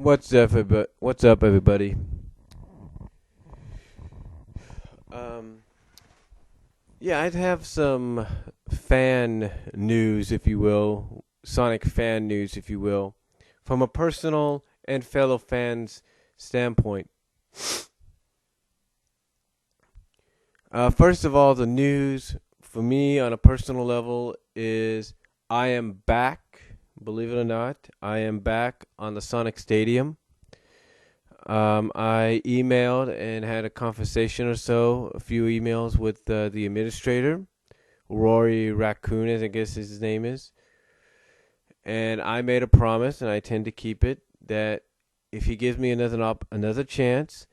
What's up, everybody? Um, yeah, I'd have some fan news, if you will, Sonic fan news, if you will, from a personal and fellow fans' standpoint. First of all, the news for me on a personal level is I am back. Believe it or not, I am back on the Sonic Stadium. I emailed and had a conversation or so, a few emails with the administrator, Rory Raccoon, I guess his name is. And I made a promise, and I tend to keep it, that if he gives me another chance,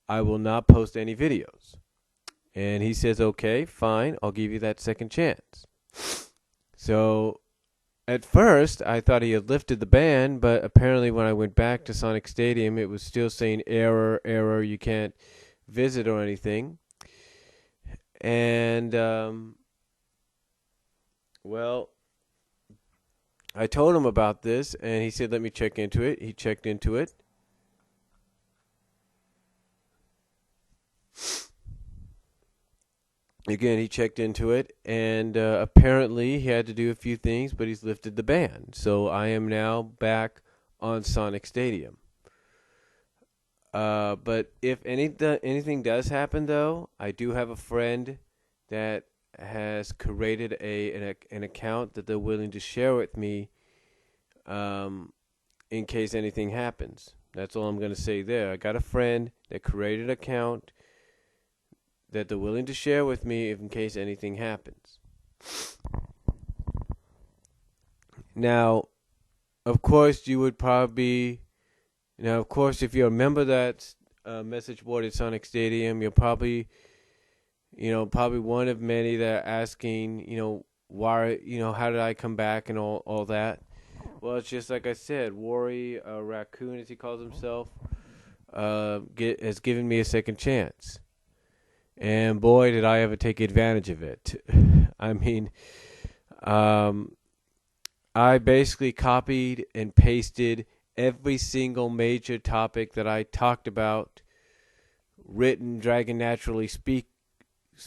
I will not post any videos. And he says, okay, fine, I'll give you that second chance. So at first, I thought he had lifted the ban, but apparently when I went back to Sonic Stadium, it was still saying error, error, you can't visit or anything. And, well, I told him about this, and he said, let me check into it. He checked into it. Again, he checked into it, and apparently he had to do a few things, but he's lifted the ban. So I am now back on Sonic Stadium. But if anything does happen, though, I do have a friend that has created an account that they're willing to share with me, in case anything happens. That's all I'm going to say there. I got a friend that created an account that they're willing to share with me in case anything happens. Now, of course, you would probably now, of course, if you're a member of that message board at Sonic Stadium, you're probably, probably one of many that are asking, why, how did I come back and all that. Well, it's just like I said, Worry Raccoon, as he calls himself, has given me a second chance. And boy, did I ever take advantage of it. I mean, I basically copied and pasted every single major topic that I talked about, written, Dragon Naturally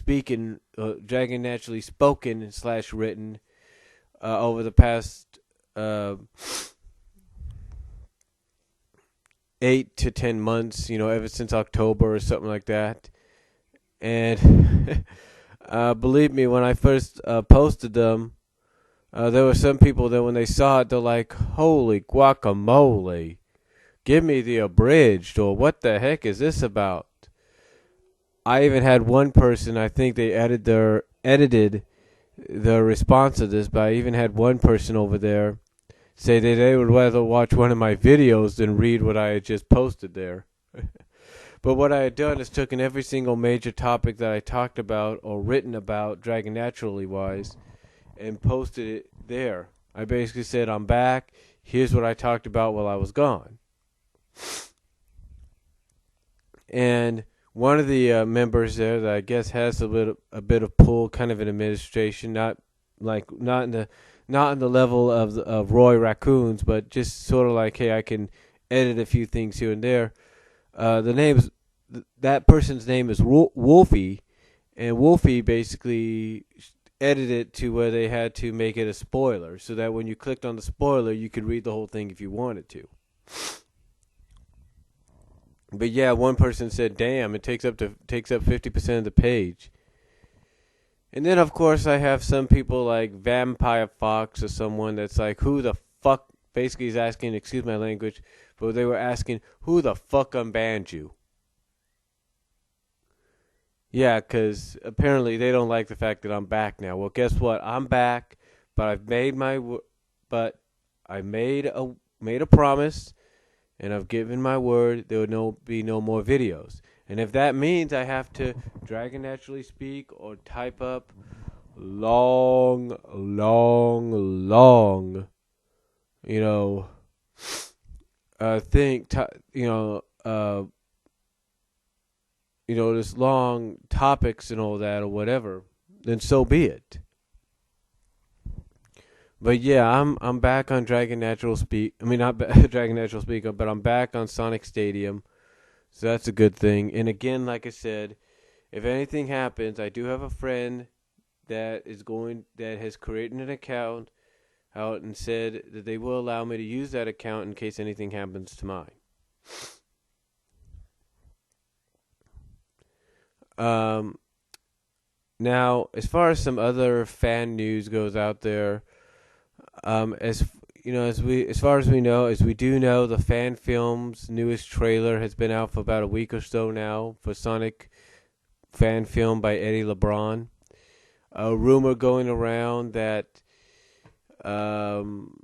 Dragon Naturally Spoken / written, over the past 8 to 10 months, ever since October or something like that. And believe me, when I first posted them, there were some people that when they saw it, they're like, holy guacamole, give me the abridged, or what the heck is this about? I even had one person, I think they edited the response to this, but I even had one person over there say that they would rather watch one of my videos than read what I had just posted there. But what I had done is taken every single major topic that I talked about or written about Dragon Naturally wise and posted it there. I basically said, I'm back. Here's what I talked about while I was gone. And one of the members there that I guess has a bit of pull, kind of in administration, not in the level of Roy Raccoons, but just sort of like, hey, I can edit a few things here and there. That person's name is Wolfie, and Wolfie basically edited it to where they had to make it a spoiler, so that when you clicked on the spoiler, you could read the whole thing if you wanted to. But yeah, one person said, "Damn, it takes up 50% of the page." And then of course I have some people like Vampire Fox or someone that's like, "Who the fuck?" Basically, is asking, excuse my language, but they were asking, "Who the fuck unbanned you?" Yeah, because apparently they don't like the fact that I'm back now. Well, guess what? I'm back, but I made a promise, and I've given my word. There will be no more videos, and if that means I have to Dragon Naturally Speak or type up long, long, long, you know, think, this long topics and all that or whatever, then so be it. But yeah, I'm back on Dragon Natural Speak. I mean, not Dragon Natural Speak, but I'm back on Sonic Stadium. So that's a good thing. And again, like I said, if anything happens, I do have a friend that has created an account out and said that they will allow me to use that account in case anything happens to mine. Um, Now, as far as some other fan news goes out there, as you know, as far as we know, as we do know, the fan film's newest trailer has been out for about a week or so now for Sonic fan film by Eddie LeBron. A rumor going around that um,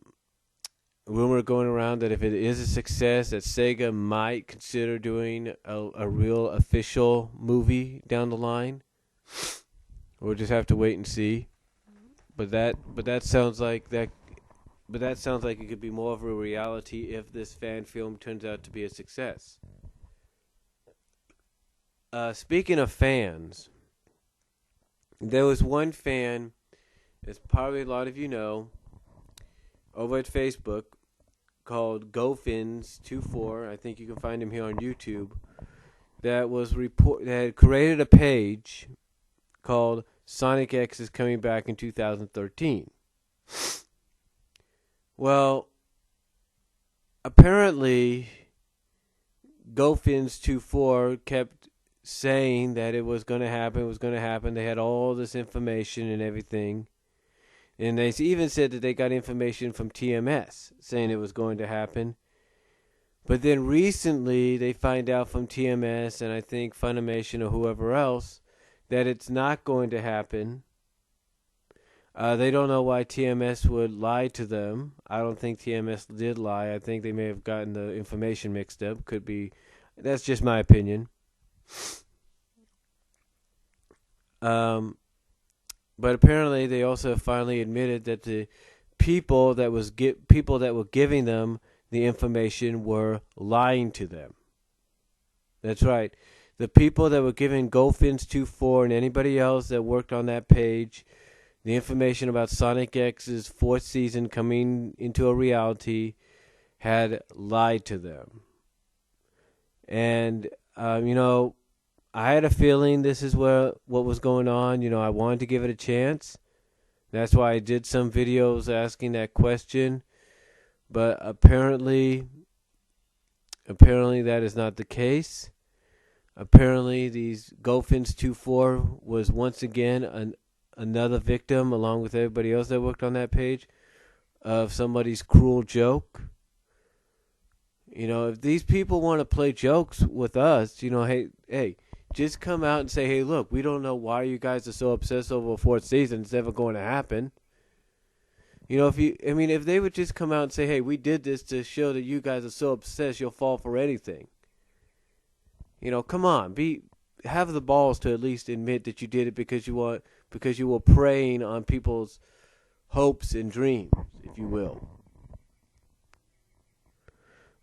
if it is a success, that Sega might consider doing a real official movie down the line. We'll just have to wait and see. But that sounds like that. But that sounds like it could be more of a reality if this fan film turns out to be a success. Speaking of fans, there was one fan, as probably a lot of you know, over at Facebook called GoFins24. I think you can find him here on YouTube. That had created a page called Sonic X is coming back in 2013. Well, apparently, GoFins24 kept saying that it was going to happen. They had all this information and everything. And they even said that they got information from TMS saying it was going to happen. But then recently, they find out from TMS and I think Funimation or whoever else that it's not going to happen. They don't know why TMS would lie to them. I don't think TMS did lie. I think they may have gotten the information mixed up. Could be. That's just my opinion. But apparently they also finally admitted that the people that were giving them the information were lying to them. That's right. The people that were giving GoFins24 and anybody else that worked on that page the information about Sonic X's fourth season coming into a reality had lied to them. And, I had a feeling this is what was going on. I wanted to give it a chance. That's why I did some videos asking that question. But apparently that is not the case. Apparently, these GoFins24 was once again another victim, along with everybody else that worked on that page, of somebody's cruel joke. If these people want to play jokes with us, hey, just come out and say, hey, look, we don't know why you guys are so obsessed over a fourth season. It's never going to happen. If they would just come out and say, hey, we did this to show that you guys are so obsessed, you'll fall for anything. Come on, have the balls to at least admit that you did it because you were preying on people's hopes and dreams, if you will.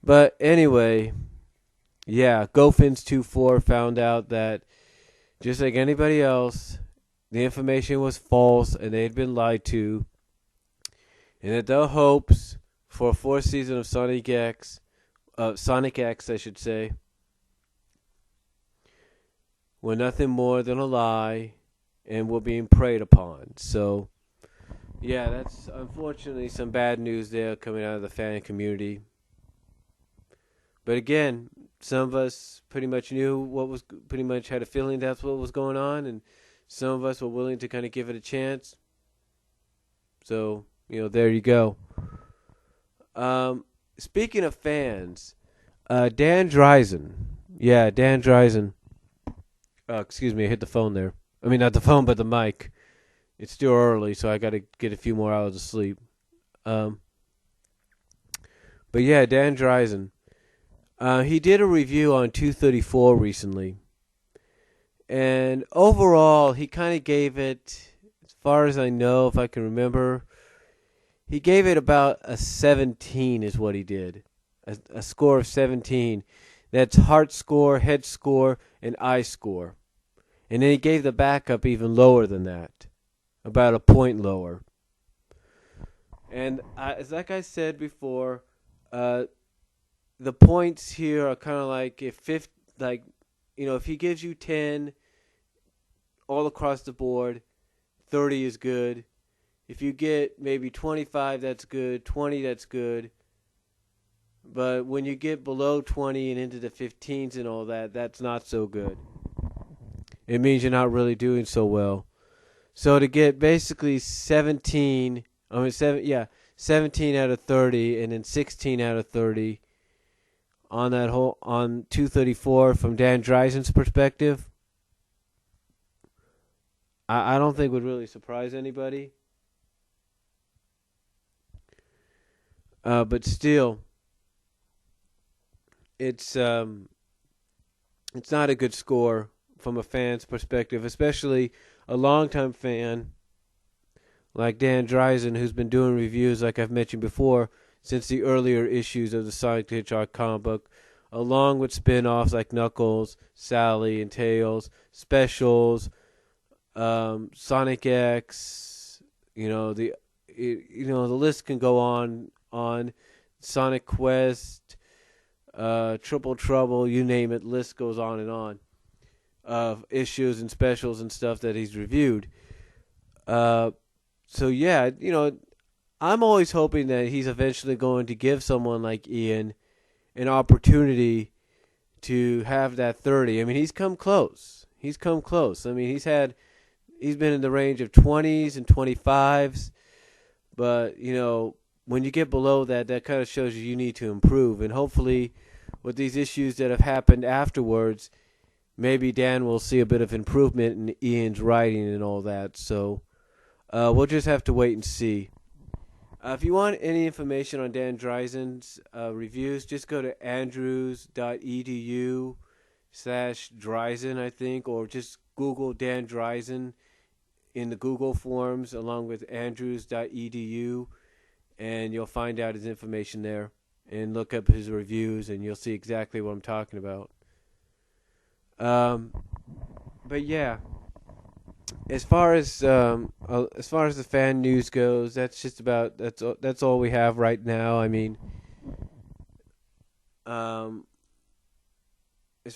But anyway, yeah, GoFins24 found out that just like anybody else, the information was false and they had been lied to, and that their hopes for a fourth season of Sonic X, I should say, were nothing more than a lie and were being preyed upon. So, yeah, that's unfortunately some bad news there coming out of the fan community. But again, some of us pretty much pretty much had a feeling that's what was going on, and some of us were willing to kind of give it a chance. So, there you go. Speaking of fans, Dan Dreisen. Yeah, Dan Dreisen. Excuse me, I hit the phone there. I mean, not the phone, but the mic. It's still early, so I got to get a few more hours of sleep. But yeah, Dan Dreisen. He did a review on 234 recently. And overall, he kind of gave it, as far as I know, if I can remember, he gave it about a 17 is what he did. A score of 17. That's heart score, head score, and eye score. And then he gave the backup even lower than that. About a point lower. And it's like I said before, uh, the points here are kind of like like if he gives you 10 all across the board, 30 is good. If you get maybe 25, that's good. 20, that's good. But when you get below 20 and into the 15s and all that, that's not so good. It means you're not really doing so well. So to get basically 17 out of 30 and then 16 out of 30 on 234 from Dan Dreisen's perspective, I don't think would really surprise anybody. But still, it's it's not a good score from a fan's perspective, especially a longtime fan like Dan Dreisen, who's been doing reviews, like I've mentioned before, since the earlier issues of the Sonic the Hedgehog comic book, along with spin-offs like Knuckles, Sally, and Tails, specials, Sonic X. The list can go on. Sonic Quest, Triple Trouble, you name it. List goes on and on of issues and specials and stuff that he's reviewed. So yeah, I'm always hoping that he's eventually going to give someone like Ian an opportunity to have that 30. I mean, he's come close. I mean, he's been in the range of 20s and 25s, but when you get below that, that kind of shows you need to improve. And hopefully, with these issues that have happened afterwards, maybe Dan will see a bit of improvement in Ian's writing and all that. So we'll just have to wait and see. If you want any information on Dan Dreisen's reviews, just go to andrews.edu/Dreisen, I think, or just Google Dan Dreisen in the Google forms along with andrews.edu, and you'll find out his information there. And look up his reviews, and you'll see exactly what I'm talking about. But yeah, as far as the fan news goes, that's all we have right now. I mean, as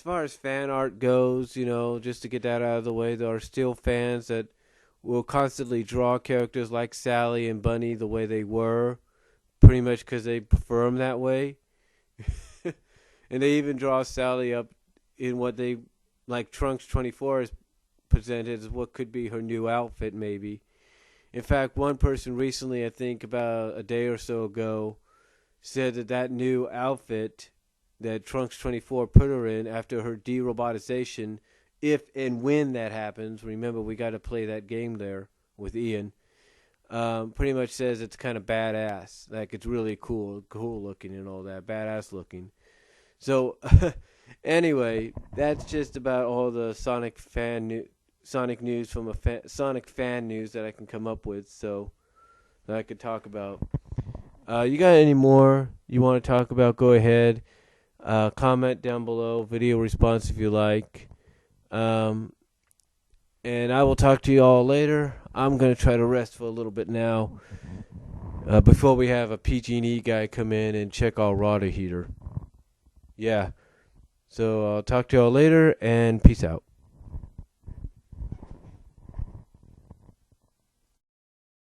far as fan art goes, just to get that out of the way, there are still fans that will constantly draw characters like Sally and Bunny the way they were, pretty much because they prefer them that way. And they even draw Sally up in what they like Trunks 24 has presented as what could be her new outfit, maybe. In fact, one person recently, I think about a day or so ago, said that new outfit that Trunks 24 put her in after her de-robotization, if and when that happens, remember we got to play that game there with Ian, pretty much says it's kind of badass. Like, it's really cool looking and all that, badass looking. So, anyway, that's just about all the Sonic news from Sonic fan news that I can come up with, so that I could talk about. You got any more you want to talk about? Go ahead. Comment down below. Video response if you like. And I will talk to you all later. I'm going to try to rest for a little bit now before we have a PG&E guy come in and check our water heater. Yeah. So I'll talk to you all later, and peace out.